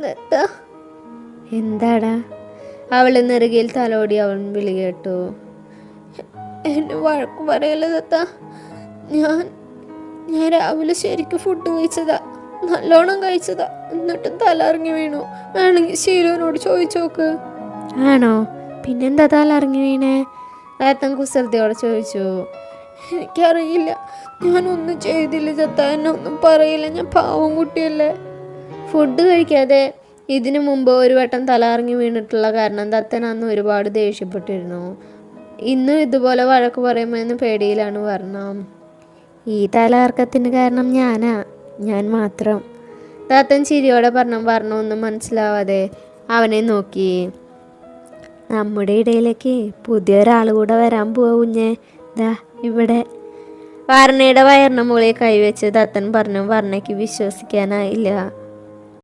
ദത്ത. എന്താടാ? അവൾ നെറുകയിൽ തലോടി അവൻ വിളി കേട്ടു. എന്നെ വഴക്ക് പറയല്ലേ ദത്ത. ഞാൻ രാവിലെ ശരിക്കും ഫുഡ് കഴിച്ചതാ, നല്ലോണം കഴിച്ചതാ. എന്നിട്ടും തലറങ്ങി വീണു. വേണമെങ്കിൽ ശീലുവിനോട് ചോദിച്ചു നോക്ക്. ആണോ? പിന്നെന്താ തലറങ്ങി വീണേ? ദത്തൻ കുസൃതിയോടെ ചോദിച്ചു. എനിക്കറിയില്ല, ഞാനൊന്നും ചെയ്തില്ല ചത്ത. എന്നെ ഒന്നും പറയില്ല, ഞാൻ പാവം കുട്ടിയല്ലേ. ഫുഡ് കഴിക്കാതെ ഇതിനു മുമ്പ് ഒരു വട്ടം തലകറങ്ങി വീണിട്ടുള്ള കാരണം ദത്തൻ അന്ന് ഒരുപാട് ദേഷ്യപ്പെട്ടിരുന്നു. ഇന്നും ഇതുപോലെ വഴക്ക് പറയുമെന്ന് പേടിയിലാണ് വർണ്ണ. ഈ തലകറക്കത്തിന് കാരണം ഞാൻ മാത്രം. ദത്തൻ ചിരിയോടെ പറഞ്ഞു. വർണ്ണ ഒന്നും മനസ്സിലാവാതെ അവനെ നോക്കി. നമ്മുടെ ഇടയിലേക്ക് പുതിയൊരാൾ കൂടെ വരാൻ പോവാ കുഞ്ഞേ, ദാ ഇവിടെ. വർണ്ണയുടെ വയറിന് മുകളിൽ കൈവച്ച് ദത്തൻ പറഞ്ഞു. വർണ്ണയ്ക്ക് വിശ്വസിക്കാനായില്ല.